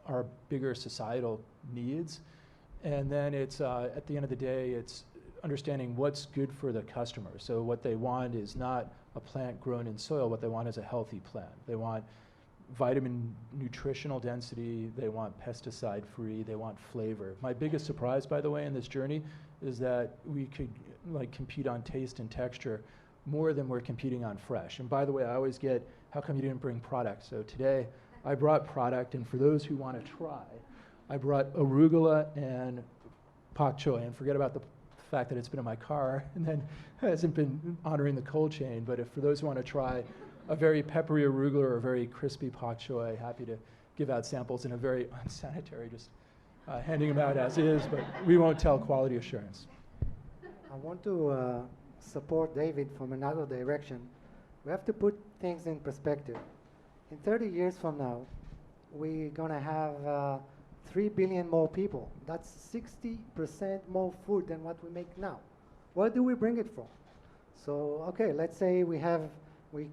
our bigger societal needs. And then it's, at the end of the day, it's understanding what's good for the customer. So what they want is not a plant grown in soil, what they want is a healthy plant. They want vitamin nutritional density, they want pesticide free, they want flavor. My biggest surprise, by the way, in this journey is that we could like compete on taste and texture more than we're competing on fresh. And by the way, I always get, how come you didn't bring product? So today I brought product, and for those who want to try, I brought arugula and pak choi, and forget about the fact that it's been in my car and then hasn't been honoring the cold chain, but if for those who want to try a very peppery arugula or a very crispy pak choi, happy to give out samples in a very unsanitary, just handing them out as is, but we won't tell quality assurance. I want to support David from another direction. We have to put things in perspective. In 30 years from now, we're going to have 3 billion more people. That's 60% more food than what we make now. Where do we bring it from? So, okay, let's say we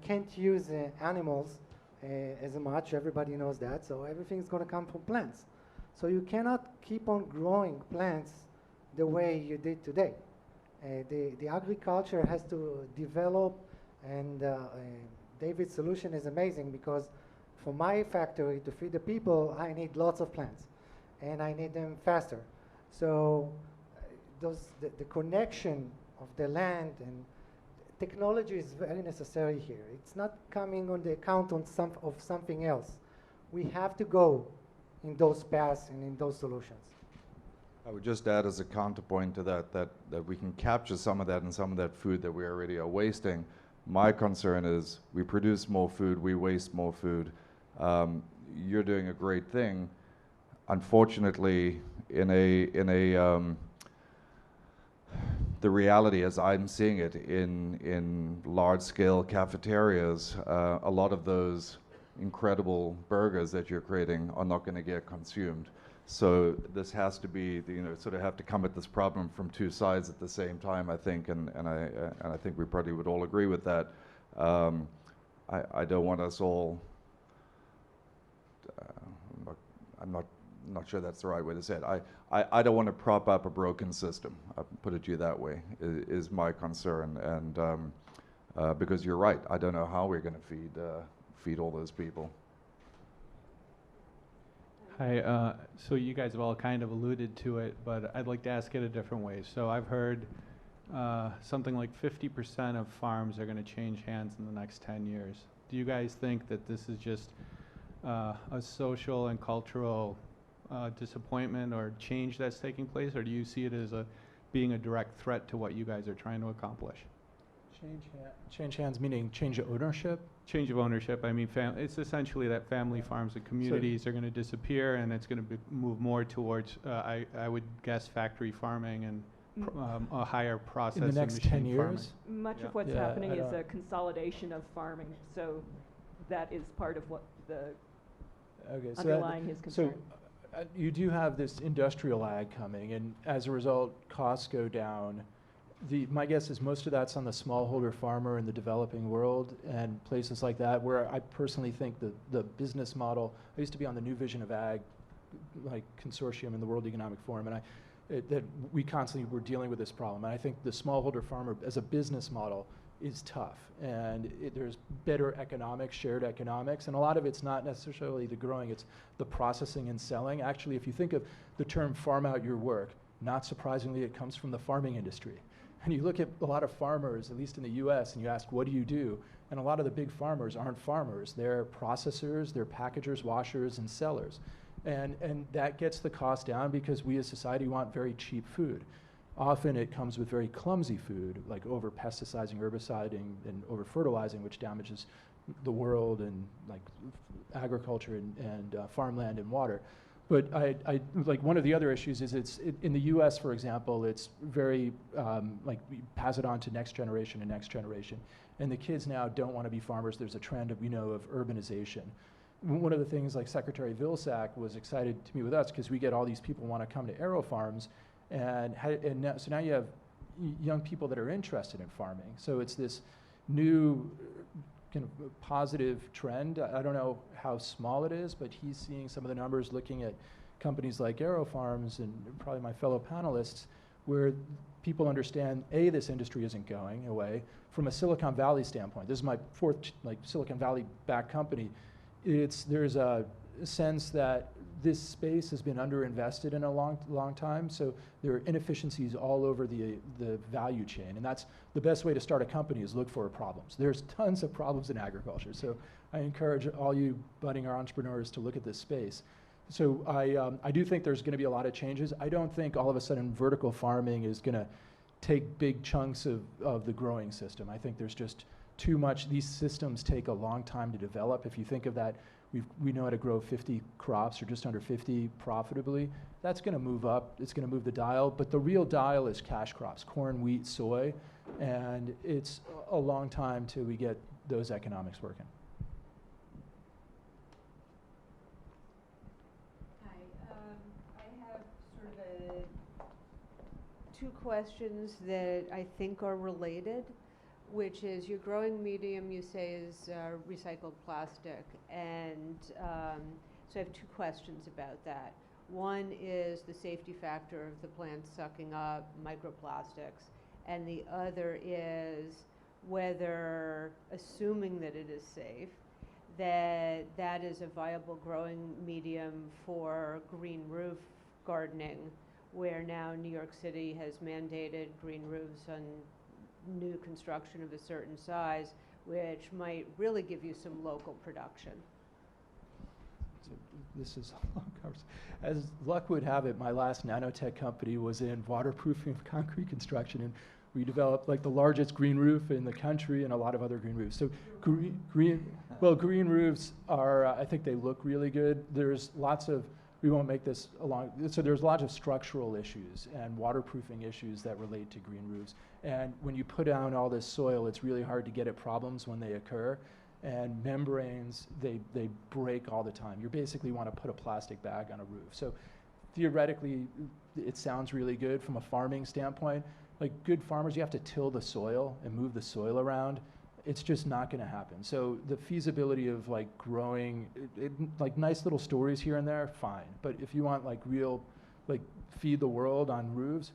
can't use animals as much. Everybody knows that. So everything's going to come from plants. So you cannot keep on growing plants the way you did today. The agriculture has to develop, and David's solution is amazing because for my factory to feed the people, I need lots of plants, and I need them faster. So the connection of the land and technology is very necessary here. It's not coming on the account of something else. We have to go in those paths and in those solutions. I would just add as a counterpoint to that we can capture some of that in some of that food that we already are wasting. My concern is we produce more food, we waste more food. You're doing a great thing. Unfortunately, the reality as I'm seeing it in large-scale cafeterias, a lot of those incredible burgers that you're creating are not going to get consumed. So this has to be, sort of have to come at this problem from two sides at the same time, I think, and I think we probably would all agree with that. I don't want us all. I'm not sure that's the right way to say it. I don't want to prop up a broken system. I'll put it to you that way. Is my concern, and because you're right, I don't know how we're going to feed all those people. Hi, so you guys have all kind of alluded to it, but I'd like to ask it a different way. So I've heard something like 50% of farms are going to change hands in the next 10 years. Do you guys think that this is just a social and cultural disappointment or change that's taking place, or do you see it as being a direct threat to what you guys are trying to accomplish? Change hands meaning change of ownership? Change of ownership. I mean, it's essentially that family farms and communities are going to disappear, and it's going to move more towards, I would guess, factory farming and a higher process. In the next 10 years? Farming. Much of what's happening is a consolidation of farming. So that is part of what the underlying his concern. So you do have this industrial ag coming, and as a result, costs go down. My guess is most of that's on the smallholder farmer in the developing world and places like that, where I personally think the business model. I used to be on the New Vision of Ag, like consortium in the World Economic Forum, and that we constantly were dealing with this problem. And I think the smallholder farmer as a business model is tough, and there's better economics, shared economics, and a lot of it's not necessarily the growing, it's the processing and selling. Actually, if you think of the term farm out your work, not surprisingly, it comes from the farming industry. And you look at a lot of farmers, at least in the US, and you ask, what do you do? And a lot of the big farmers aren't farmers. They're processors, they're packagers, washers, and sellers. And that gets the cost down because we as society want very cheap food. Often it comes with very clumsy food, like over pesticiding, herbiciding, and over fertilizing, which damages the world and like agriculture and farmland and water. But I like one of the other issues is in the U.S., for example, it's very like we pass it on to next generation and next generation, and the kids now don't want to be farmers. There's a trend of urbanization. One of the things like Secretary Vilsack was excited to meet with us because we get all these people want to come to Aero Farms, so now you have young people that are interested in farming. So it's this new kind of positive trend. I don't know how small it is, but he's seeing some of the numbers looking at companies like Aero Farms and probably my fellow panelists, where people understand, A, this industry isn't going away. From a Silicon Valley standpoint, this is my fourth Silicon Valley backed company, there's a sense that this space has been underinvested in a long time, so there are inefficiencies all over the value chain, and that's the best way to start a company is look for problems. There's tons of problems in agriculture, so I encourage all you budding entrepreneurs to look at this space. So I do think there's going to be a lot of changes. I don't think all of a sudden vertical farming is going to take big chunks of the growing system. I think there's just too much. These systems take a long time to develop. If you think of that, we know how to grow 50 crops or just under 50 profitably. That's going to move up. It's going to move the dial. But the real dial is cash crops, corn, wheat, soy. And it's a long time till we get those economics working. Hi. I have sort of two questions that I think are related, which is your growing medium, you say, is recycled plastic. And so I have two questions about that. One is the safety factor of the plant sucking up microplastics. And the other is whether, assuming that it is safe, that that is a viable growing medium for green roof gardening, where now New York City has mandated green roofs on new construction of a certain size, which might really give you some local production. So this is a long conversation. As luck would have it, my last nanotech company was in waterproofing of concrete construction, and we developed like the largest green roof in the country and a lot of other green roofs. So green roofs are, I think they look really good. There's lots of, we won't make this so there's lots of structural issues and waterproofing issues that relate to green roofs. And when you put down all this soil, it's really hard to get at problems when they occur. And membranes, they break all the time. You basically want to put a plastic bag on a roof. So theoretically, it sounds really good from a farming standpoint. Like good farmers, you have to till the soil and move the soil around. It's just not going to happen. So the feasibility of like growing, like nice little stories here and there, fine. But if you want like real, like feed the world on roofs,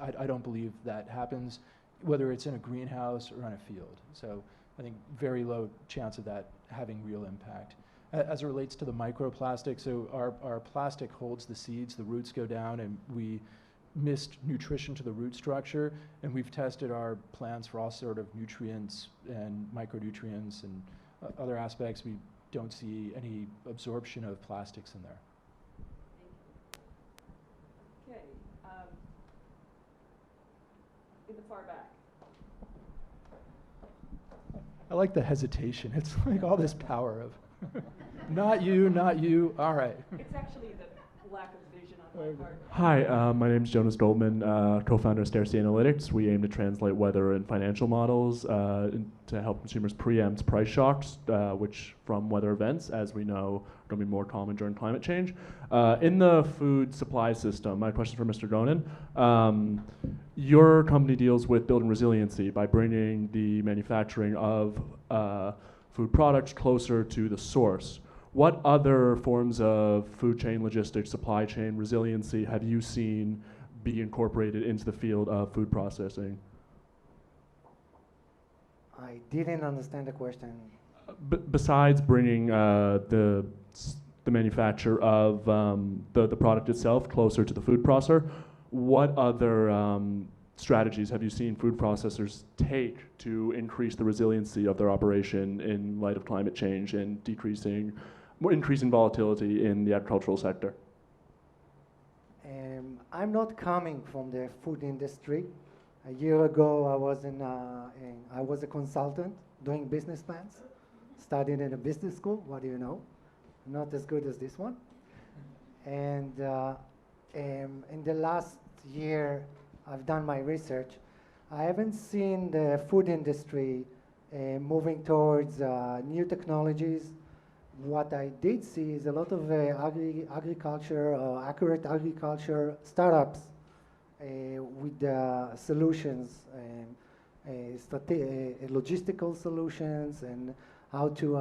I don't believe that happens, whether it's in a greenhouse or on a field. So I think very low chance of that having real impact. As it relates to the microplastic, so our plastic holds the seeds, the roots go down, and we missed nutrition to the root structure, and we've tested our plants for all sort of nutrients and micronutrients and other aspects. We don't see any absorption of plastics in there. Okay. In the far back. I like the hesitation. It's like all this power of, not you, all right. It's actually the lack of vision on my part. Hi, my name is Jonas Goldman, co-founder of Scarcity Analytics. We aim to translate weather and financial models to help consumers preempt price shocks, which from weather events, as we know, are going to be more common during climate change. In the food supply system, my question for Mr. Gonen. Your company deals with building resiliency by bringing the manufacturing of food products closer to the source. What other forms of food chain logistics, supply chain resiliency have you seen be incorporated into the field of food processing? I didn't understand the question. Besides bringing the manufacture of the product itself closer to the food processor, what other strategies have you seen food processors take to increase the resiliency of their operation in light of climate change and increasing volatility in the agricultural sector? I'm not coming from the food industry. A year ago, I was a consultant doing business plans, studied in a business school. What do you know? Not as good as this one. And in the last year, I've done my research. I haven't seen the food industry moving towards new technologies. What I did see is a lot of agriculture, accurate agriculture startups with solutions, logistical solutions, and how to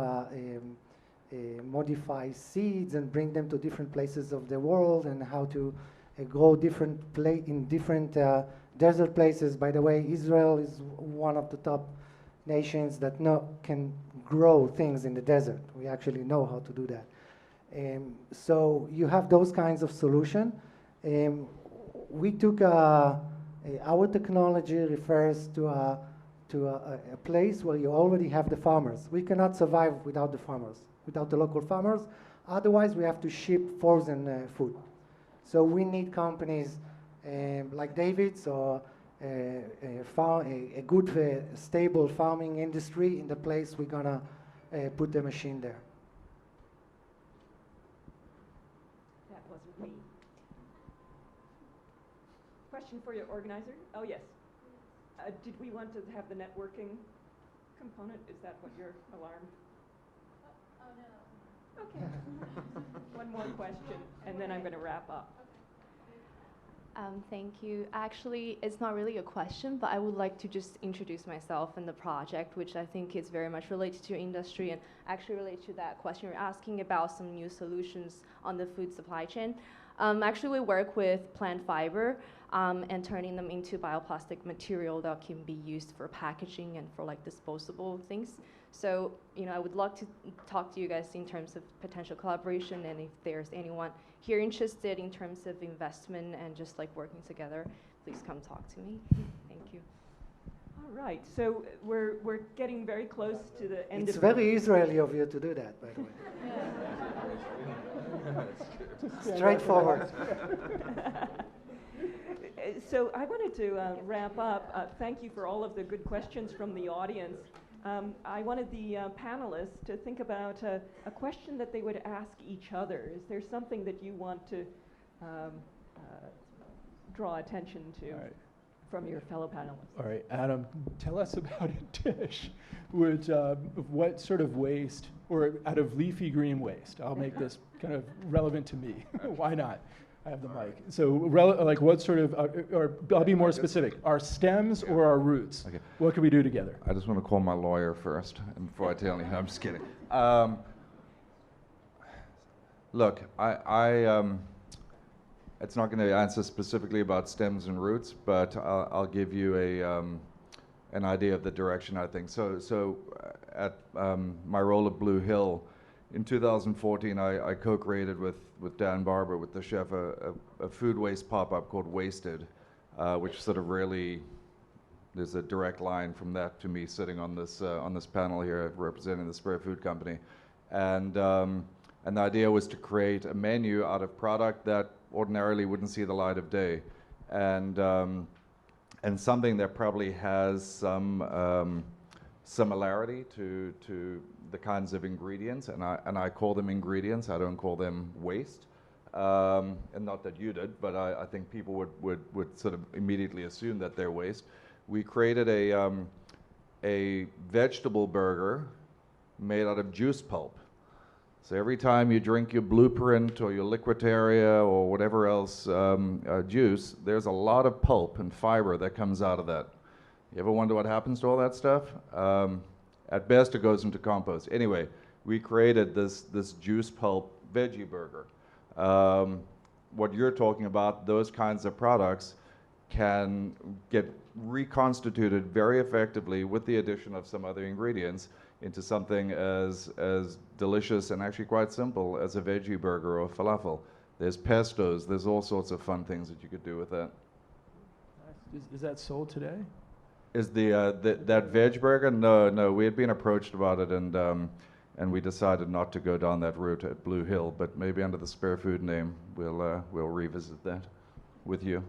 modify seeds and bring them to different places of the world, and how to grow in different desert places. By the way, Israel is one of the top nations that can grow things in the desert. We actually know how to do that. So you have those kinds of solution. We took our technology refers to a place where you already have the farmers. We cannot survive without the farmers, without the local farmers. Otherwise, we have to ship frozen food. So we need companies like David's or a good, stable farming industry in the place we're gonna put the machine there. That wasn't me. question for your organizer? Oh, yes. Did we want to have the networking component? Is that what your alarm? Oh, no. Okay. One more question, and then I'm going to wrap up. Thank you. Actually, it's not really a question, but I would like to just introduce myself and the project, which I think is very much related to industry and actually related to that question you're asking about some new solutions on the food supply chain. Actually, we work with plant fiber and turning them into bioplastic material that can be used for packaging and for like disposable things. So, I would love to talk to you guys in terms of potential collaboration, and if there's anyone here interested in terms of investment and just like working together, please come talk to me. Thank you. All right, so we're getting very close to the end It's of very Israeli of you to do that, by the way. Straightforward. So I wanted to wrap up. Thank you for all of the good questions from the audience. I wanted the panelists to think about a question that they would ask each other. Is there something that you want to draw attention to from your fellow panelists? All right, Adam, tell us about a dish with what sort of waste, or out of leafy green waste. I'll make this kind of relevant to me. Why not? I have the mic. So, like, what sort of, or I'll be more specific, our stems or our roots? Okay. What can we do together? I just want to call my lawyer first, and before I tell you, I'm just kidding. Look, it's not going to answer specifically about stems and roots, but I'll give you an idea of the direction I think. So at my role at Blue Hill, in 2014, I co-created with Dan Barber, with the chef, a food waste pop-up called Wasted, which sort of really, there's a direct line from that to me sitting on this panel here representing the Spare Food Company. And the idea was to create a menu out of product that ordinarily wouldn't see the light of day. And something that probably has some similarity to the kinds of ingredients, and I call them ingredients. I don't call them waste, and not that you did, but I think people would sort of immediately assume that they're waste. We created a vegetable burger made out of juice pulp. So every time you drink your Blueprint or your Liquiteria or whatever else juice, there's a lot of pulp and fiber that comes out of that. You ever wonder what happens to all that stuff? At best, it goes into compost. Anyway, we created this juice pulp veggie burger. What you're talking about, those kinds of products can get reconstituted very effectively with the addition of some other ingredients into something as delicious and actually quite simple as a veggie burger or falafel. There's pestos, there's all sorts of fun things that you could do with that. Is that sold today? Is that veg burger? No, we had been approached about it, and we decided not to go down that route at Blue Hill, but maybe under the Spare Food name, we'll revisit that with you.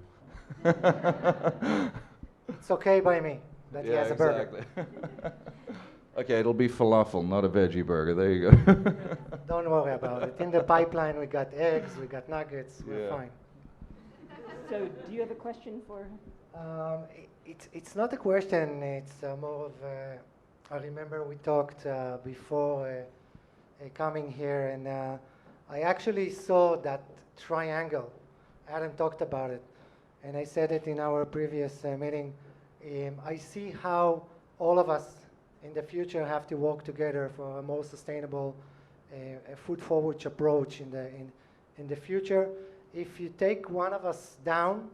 It's okay by me that he has a burger. Exactly. Okay, it'll be falafel, not a veggie burger. There you go. Don't worry about it. In the pipeline, we got eggs, we got nuggets. We're fine. So, do you have a question for? It's not a question. It's more of. I remember we talked before coming here, and I actually saw that triangle. Adam talked about it, and I said it in our previous meeting. I see how all of us in the future have to work together for a more sustainable, food-forward approach in the future. If you take one of us down,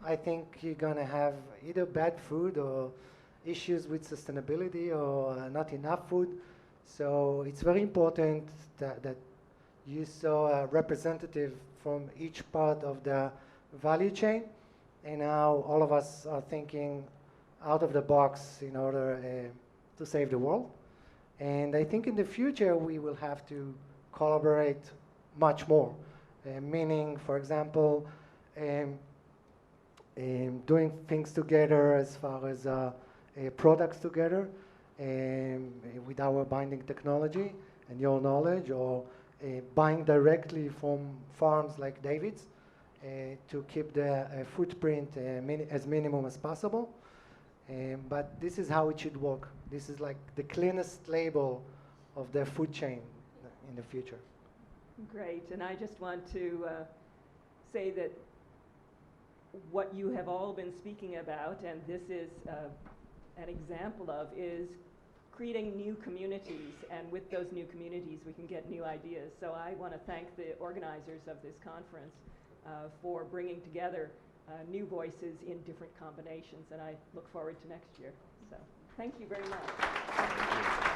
I think you're gonna have either bad food or issues with sustainability or not enough food. So it's very important that you saw a representative from each part of the value chain, and now all of us are thinking out of the box in order to save the world. And I think in the future we will have to collaborate much more, meaning, for example, doing things together as far as products together with our binding technology and your knowledge, or buying directly from farms like David's to keep the footprint as minimum as possible. But this is how it should work. This is like the cleanest label of the food chain in the future. Great, and I just want to say that what you have all been speaking about, and this is an example of, is creating new communities, and with those new communities we can get new ideas. So I want to thank the organizers of this conference for bringing together new voices in different combinations, and I look forward to next year. So thank you very much.